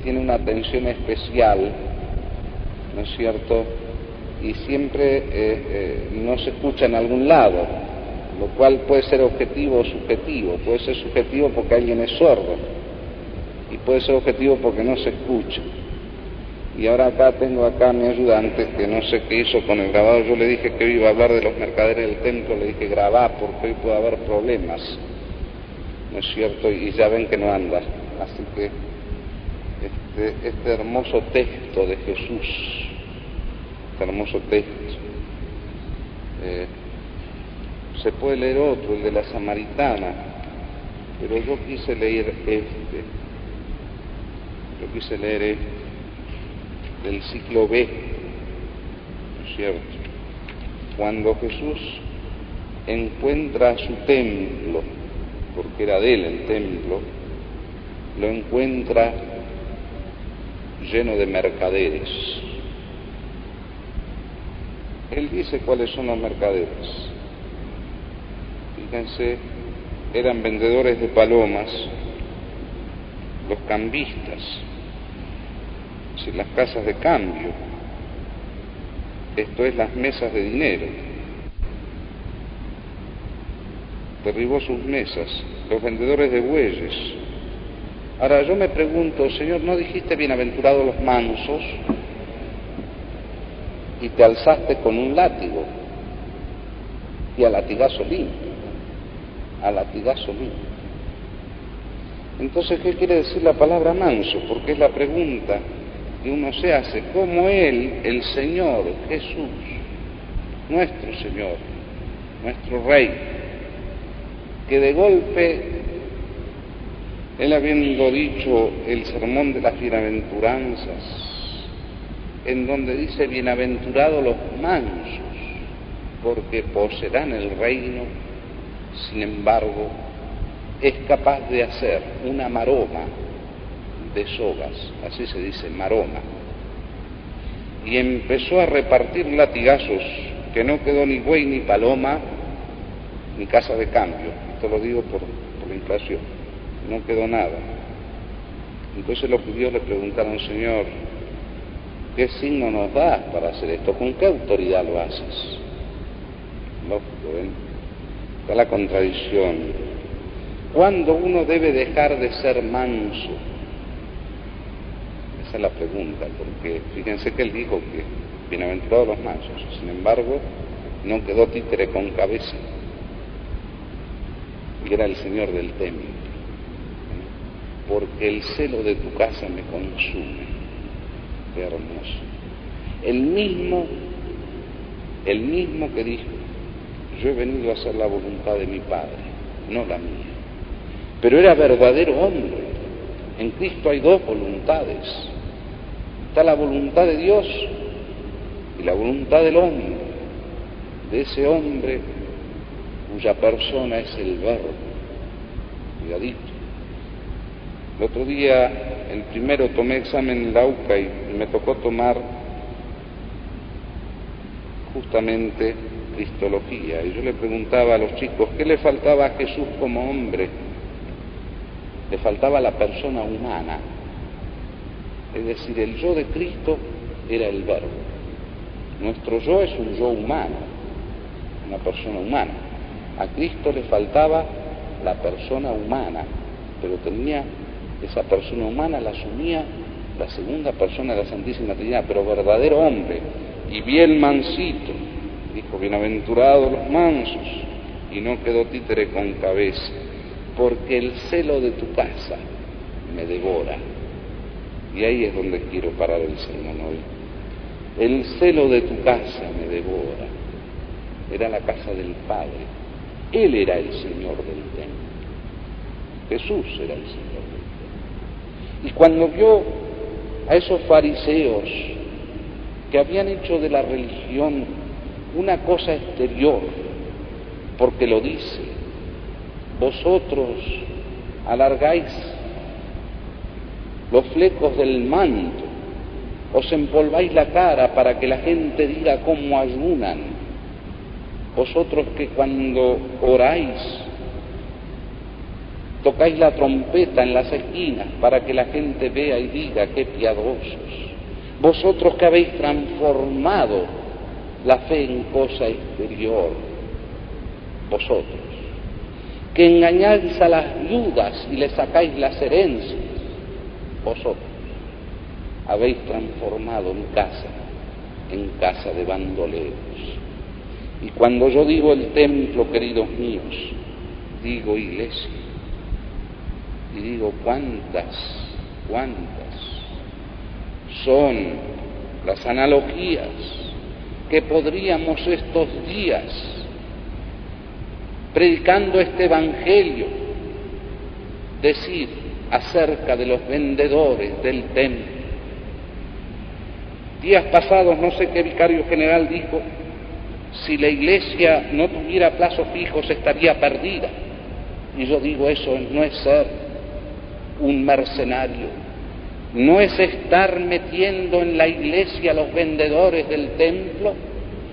tiene una atención especial, ¿no es cierto? Y siempre no se escucha en algún lado, lo cual puede ser objetivo o subjetivo. Puede ser subjetivo porque alguien es sordo y puede ser objetivo porque no se escucha. Y ahora tengo a mi ayudante que no sé qué hizo con el grabado. Yo le dije que hoy iba a hablar de los mercaderes del templo, le dije grabá porque hoy puede haber problemas, ¿no es cierto? Y ya ven que no anda. Así que este hermoso texto de Jesús, este hermoso texto, se puede leer otro, el de la Samaritana, pero yo quise leer este, del ciclo B, ¿no es cierto? Cuando Jesús encuentra su templo, porque era de él el templo, lo encuentra lleno de mercaderes. Él dice cuáles son los mercaderes. Fíjense, eran vendedores de palomas, los cambistas, es decir, las casas de cambio, esto es las mesas de dinero. Derribó sus mesas, los vendedores de bueyes. Ahora yo me pregunto, Señor, ¿no dijiste bienaventurados los mansos? Y te alzaste con un látigo, y a latigazo limpio, a latigazo limpio. Entonces, ¿qué quiere decir la palabra manso? Porque es la pregunta que uno se hace. ¿Cómo Él, el Señor Jesús, nuestro Señor, nuestro Rey, que de golpe, Él habiendo dicho el sermón de las bienaventuranzas, en donde dice bienaventurados los mansos, porque poseerán el reino, sin embargo, es capaz de hacer una maroma de sogas, así se dice, maroma, y empezó a repartir latigazos, que no quedó ni buey ni paloma, ni casa de cambio. Esto lo digo por la inflación, no quedó nada. Entonces los judíos le preguntaron, Señor, ¿qué signo nos das para hacer esto? ¿Con qué autoridad lo haces? Lógico, ¿ven? Está la contradicción. ¿Cuándo uno debe dejar de ser manso? Esa es la pregunta, porque fíjense que él dijo que bienaventurados los mansos, sin embargo, no quedó títere con cabeza, y era el Señor del templo. Porque el celo de tu casa me consume. Qué hermoso. El mismo que dijo, yo he venido a hacer la voluntad de mi Padre, no la mía. Pero era verdadero hombre. En Cristo hay dos voluntades. Está la voluntad de Dios y la voluntad del hombre, de ese hombre cuya persona es el Verbo. Cuidadito. El otro día, el primero, tomé examen en la UCA y me tocó tomar justamente Cristología. Y yo le preguntaba a los chicos, ¿qué le faltaba a Jesús como hombre? Le faltaba la persona humana. Es decir, el yo de Cristo era el Verbo. Nuestro yo es un yo humano, una persona humana. A Cristo le faltaba la persona humana, pero tenía esa persona humana, la asumía la segunda persona de la Santísima Trinidad, pero verdadero hombre, y bien mansito. Dijo, bienaventurados los mansos, y no quedó títere con cabeza, porque el celo de tu casa me devora. Y ahí es donde quiero parar el sermón hoy. El celo de tu casa me devora. Era la casa del Padre. Él era el Señor del templo. Jesús era el Señor del templo. Y cuando vio a esos fariseos que habían hecho de la religión una cosa exterior, porque lo dice, vosotros alargáis los flecos del manto, os empolváis la cara para que la gente diga cómo ayunan, vosotros que cuando oráis tocáis la trompeta en las esquinas para que la gente vea y diga qué piadosos. Vosotros que habéis transformado la fe en cosa exterior, vosotros que engañáis a las viudas y les sacáis las herencias, vosotros habéis transformado mi casa en casa de bandoleros. Y cuando yo digo el templo, queridos míos, digo iglesia. Y digo cuántas son las analogías que podríamos estos días, predicando este evangelio, decir acerca de los vendedores del templo. Días pasados, no sé qué vicario general dijo, si la iglesia no tuviera plazos fijos estaría perdida. Y yo digo, eso no es ser un mercenario, no es estar metiendo en la iglesia a los vendedores del templo.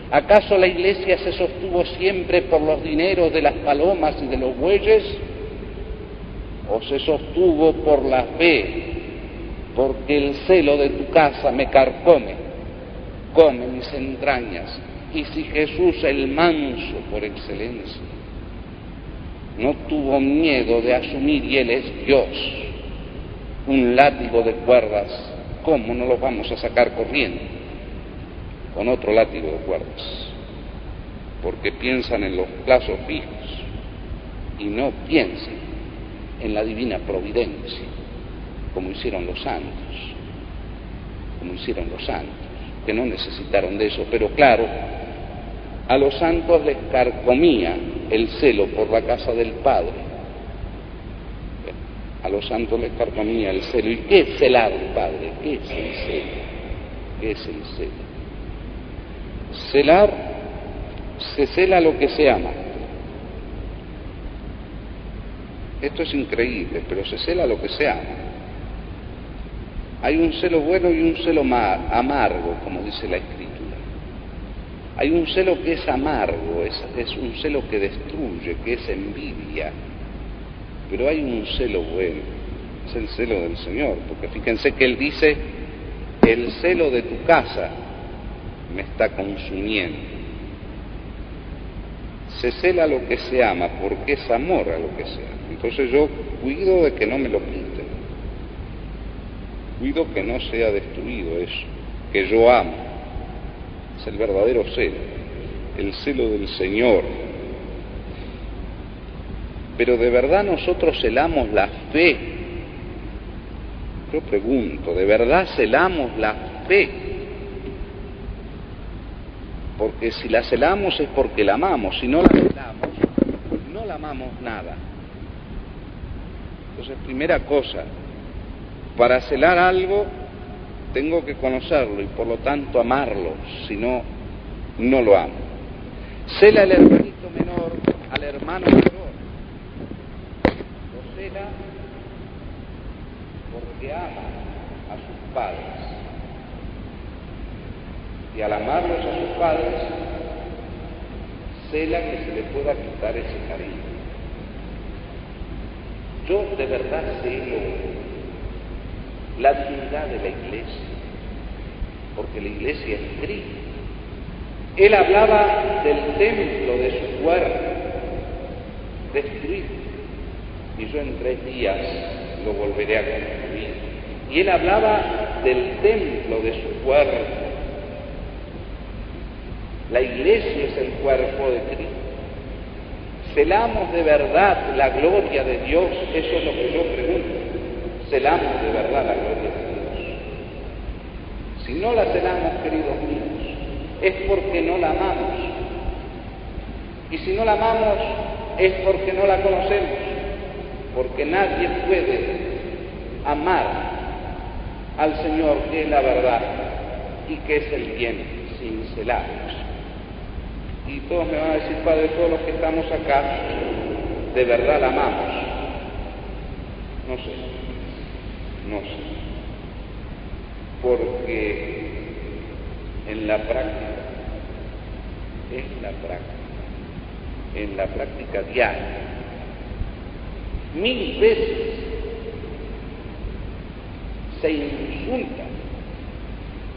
¿Acaso la iglesia se sostuvo siempre por los dineros de las palomas y de los bueyes? ¿O se sostuvo por la fe? Porque el celo de tu casa me carcome, come mis entrañas. Y si Jesús, el manso por excelencia, no tuvo miedo de asumir, y Él es Dios, un látigo de cuerdas, ¿cómo no lo vamos a sacar corriendo con otro látigo de cuerdas? Porque piensan en los plazos fijos y no piensan en la divina providencia, como hicieron los santos, que no necesitaron de eso, pero claro, a los santos les carcomía el celo por la casa del Padre. A los santos les carcomía el celo. ¿Y qué es celar, Padre? ¿Qué es el celo? ¿Qué es el celo? Celar, se cela lo que se ama. Esto es increíble, pero se cela lo que se ama. Hay un celo bueno y un celo amargo, como dice la Escritura. Hay un celo que es amargo, es un celo que destruye, que es envidia. Pero hay un celo bueno, es el celo del Señor, porque fíjense que Él dice, el celo de tu casa me está consumiendo. Se cela lo que se ama, porque es amor a lo que se ama. Entonces yo cuido de que no me lo quiten, cuido que no sea destruido eso, que yo amo. Es el verdadero celo, el celo del Señor. Pero ¿de verdad nosotros celamos la fe? Yo pregunto, ¿de verdad celamos la fe? Porque si la celamos es porque la amamos, si no la celamos, no la amamos nada. Entonces, primera cosa, para celar algo tengo que conocerlo y por lo tanto amarlo, si no, no lo amo. Cela el hermanito menor al hermano mayor. Lo cela porque ama a sus padres. Y al amarlos a sus padres, cela que se le pueda quitar ese cariño. Yo de verdad celo la dignidad de la iglesia, porque la iglesia es Cristo. Él hablaba del templo de su cuerpo, destruido, y yo en 3 días lo volveré a construir. Y él hablaba del templo de su cuerpo. La iglesia es el cuerpo de Cristo. ¿Celamos de verdad la gloria de Dios? Eso es lo que yo pregunto. ¿Celamos de verdad la gloria de Dios? Si no la celamos, queridos míos, es porque no la amamos. Y si no la amamos, es porque no la conocemos. Porque nadie puede amar al Señor, que es la verdad y que es el bien, sin celarnos. Y todos me van a decir, Padre, todos los que estamos acá, ¿de verdad la amamos? No sé. Porque en la práctica diaria, 1000 veces se insulta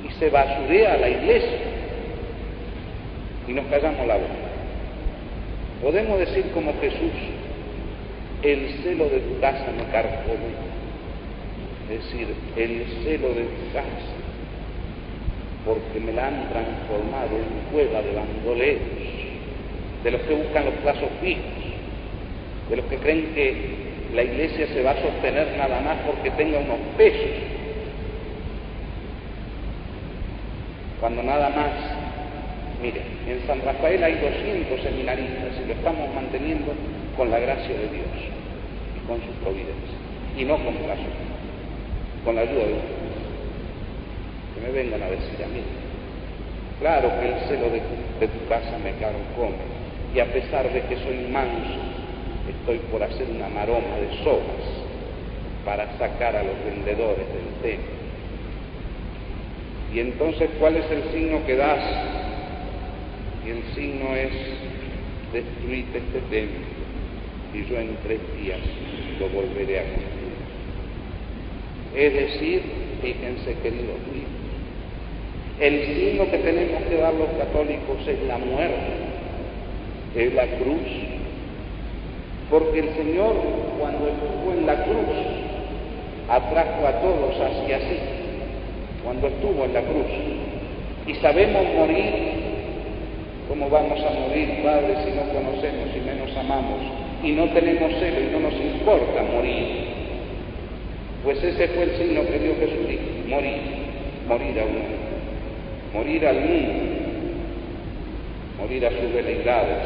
y se basurea a la iglesia y nos callamos la boca. Podemos decir como Jesús: el celo de tu casa me carcome. Es decir, el celo de tu casa, porque me la han transformado en cueva de bandoleros, de los que buscan los plazos fijos, de los que creen que la iglesia se va a sostener nada más porque tenga unos pesos, cuando nada más. Mire, en San Rafael hay 200 seminaristas y lo estamos manteniendo con la gracia de Dios y con su providencia, y no con la suya, con la ayuda de Dios. Que me vengan a decir a mí: claro que el celo de tu casa me carcome, y a pesar de que soy manso, estoy por hacer una maroma de sogas para sacar a los vendedores del templo. Y entonces, ¿cuál es el signo que das? Y el signo es: destruite este templo y yo en 3 días lo volveré a construir. Es decir, fíjense, queridos míos, el signo que tenemos que dar los católicos es la muerte, es la cruz, porque el Señor, cuando estuvo en la cruz, atrajo a todos hacia sí, cuando estuvo en la cruz. Y sabemos morir. ¿Cómo vamos a morir, Padre, si no conocemos y menos amamos, y no tenemos celo y no nos importa morir? Pues ese fue el signo que dio Jesucristo: morir a uno, morir al mundo, morir a sus veleidades,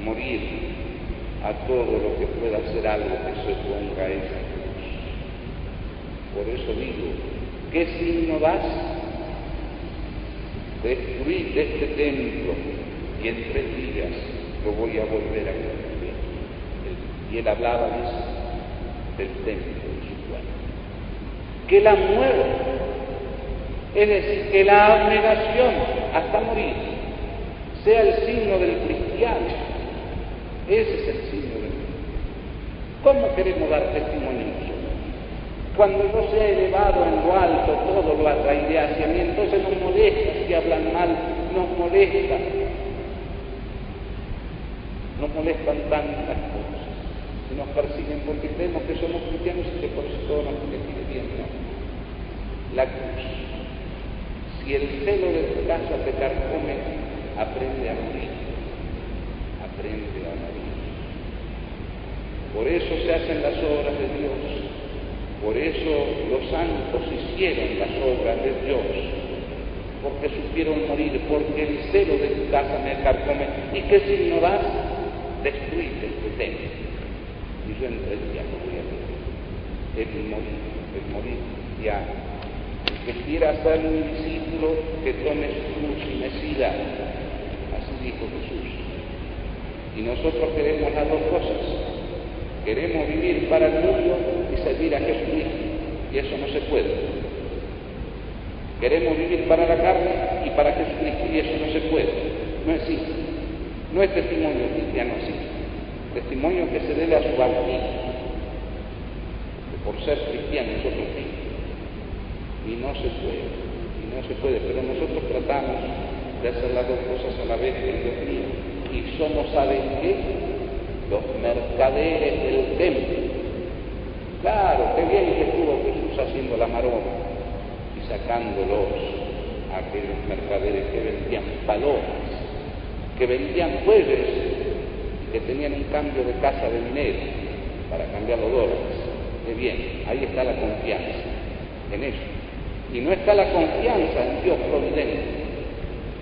morir a todo lo que pueda ser algo que se oponga a esa cruz. Por eso digo: ¿qué signo das? Destruir este templo y en 3 días lo voy a volver a construir. Y él hablaba del templo de su cuerpo. Que la muerte, es decir, que la abnegación hasta morir, sea el signo del cristiano. Ese es el signo del cristiano. ¿Cómo queremos dar testimonio nosotros? Cuando yo sea elevado en lo alto, todo lo atraeré hacia mí. Entonces nos molesta si hablan mal, nos molestan tantas cosas, y nos persiguen porque creemos que somos cristianos y que por eso todo nos tiene bien. No. La cruz: si el celo de tu casa te carcome, aprende a morir, aprende a morir. Por eso se hacen las obras de Dios. Por eso los santos hicieron las obras de Dios, porque supieron morir, porque el celo de tu casa me carcome. ¿Y qué signo das? Destruiste este templo y yo en 3 días lo voy a hacer. El morir cristiano. El que quiera ser mi discípulo, que tome su cruz y me siga. Así dijo Jesús. Y nosotros queremos las dos cosas. Queremos vivir para el mundo y servir a Jesucristo, y eso no se puede. Queremos vivir para la carne y para Jesucristo, y eso no se puede. No existe. No es testimonio cristiano así. Testimonio que se debe a su bautismo, que por ser cristiano nosotros mismos. Y no se puede, pero nosotros tratamos de hacer las dos cosas a la vez, queridos míos, y somos, ¿saben qué? Los mercaderes del templo. Claro, qué bien que estuvo Jesús haciendo la maroma y sacándolos a aquellos mercaderes que vendían palomas, que vendían jueves, que tenían un cambio de casa de dinero para cambiar los dólares. Qué bien, ahí está la confianza, en eso. Y no está la confianza en Dios providente.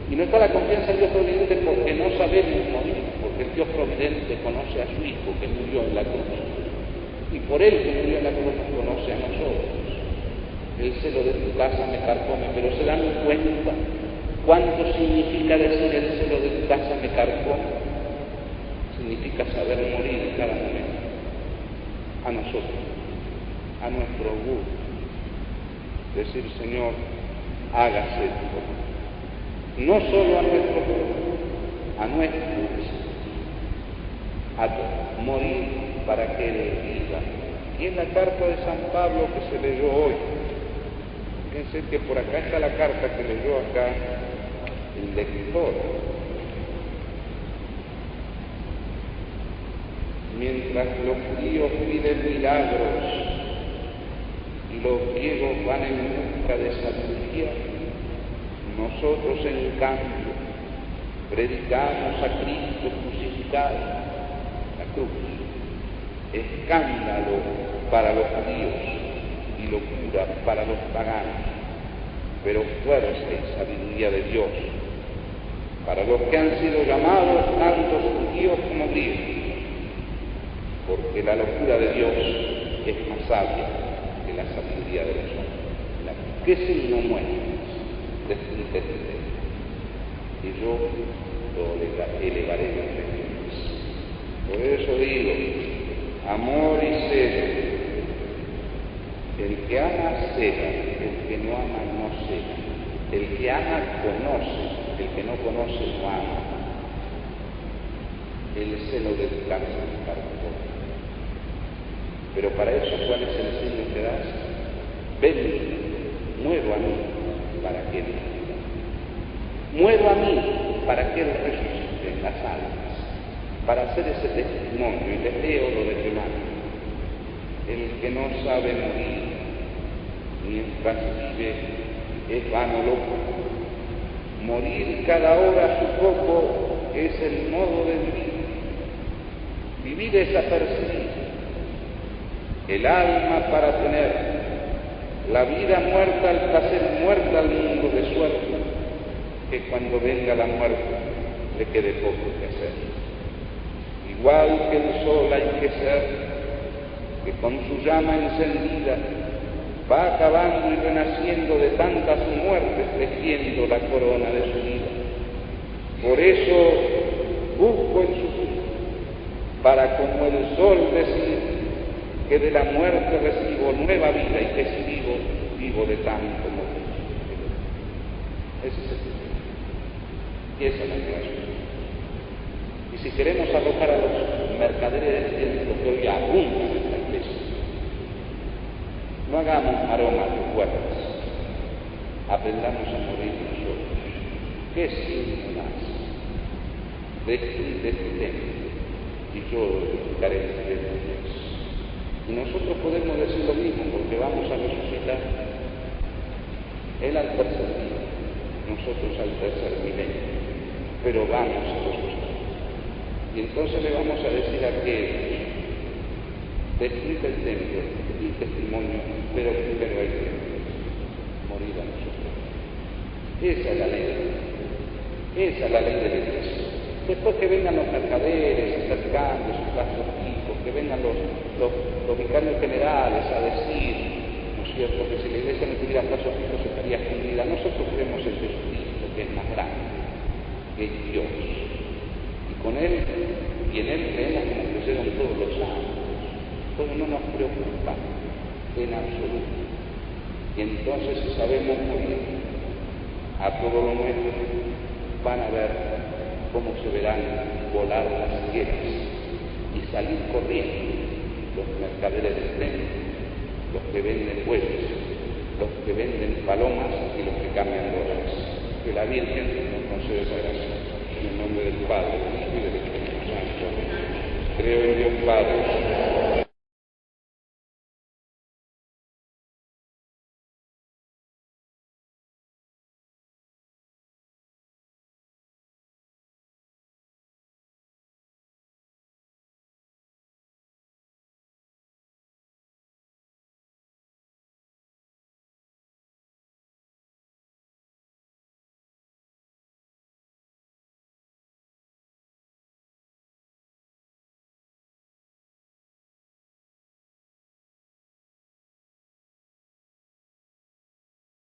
Y no está la confianza en Dios providente porque no sabemos morir, porque el Dios providente conoce a su Hijo que murió en la cruz. Y por él que murió en la cruz nos conoce a nosotros. El celo de tu casa me carcome, pero se dan cuenta cuánto significa decir el celo de tu casa me carcome. Significa saber morir en cada momento. A nosotros, a nuestro orgullo. Decir: Señor, hágase tu voluntad. No solo a nuestro pueblo, a nuestro deseo, a morir para que Él viva. Y es la carta de San Pablo que se leyó hoy. Fíjense que por acá está la carta que leyó acá el lector. Mientras los judíos piden milagros y los griegos van en busca de sabiduría, nosotros en cambio predicamos a Cristo crucificado, la cruz, escándalo para los judíos y locura para los paganos, pero fuerza y sabiduría de Dios para los que han sido llamados tanto judíos como griegos, porque la locura de Dios es más sabia que la sabiduría de los hombres. ¿Qué signo muestras de tu entendimiento? Y yo lo elevaré en las. Por eso digo, amor y celo. El que ama cela, el que no ama no cela. El que ama conoce, el que no conoce no ama. El celo del cáncer para todo. Pero para eso, ¿cuál es el signo que das? Ven, muero a mí para que Él viva. Muero a mí para que Él resucite en las almas, para hacer ese testimonio, y les leo lo de Jonás. El que no sabe morir mientras vive es vano loco. Morir cada hora su poco es el modo de vivir. Vivir es apercibir. El alma para tener la vida muerta al placer, muerta al mundo de suerte, que cuando venga la muerte le quede poco que hacer. Igual que el sol hay que ser, que con su llama encendida va acabando y renaciendo de tantas muertes, tejiendo la corona de su vida. Por eso busco el sufrir, para como el sol decir que de la muerte recibo nueva vida y que si vivo, vivo de tanto morir. Ese es el sentido. Y esa es la creación. Y si queremos arrojar a los mercaderes del tiempo que hoy abundan en la iglesia, no hagamos maromas de cuerdas, aprendamos a morir nosotros. ¿Qué signo más? Destruir este templo y yo edificaré este templo. Y nosotros podemos decir lo mismo porque vamos a resucitar. Él al tercer día, nosotros al tercer milenio, pero vamos a resucitar. Y entonces le vamos a decir a aquel, destruir el templo y testimonio, pero primero hay que morir a nosotros. Esa es la ley de Dios. Esa es la ley de la iglesia. Después que vengan los mercaderes, intercambios, sus gastos fijos, que vengan los vicarios generales a decir, ¿no es cierto?, que si la iglesia no tuviera plazos fijos estaría fundida. Nosotros creemos en Jesucristo, que es más grande, que es Dios. Y con Él, y en Él creemos como creyeron todos los santos. Todo no nos preocupa en absoluto. Y entonces, si sabemos morir a todo lo nuestro, van a ver cómo se verán volar las higueras y salir corriendo los mercaderes del templo, los que venden bueyes, los que venden palomas y los que cambian dólares. Que la Virgen nos conceda esa gracia. En el nombre del Padre, del Hijo y del Espíritu Santo. Creo en Dios Padre,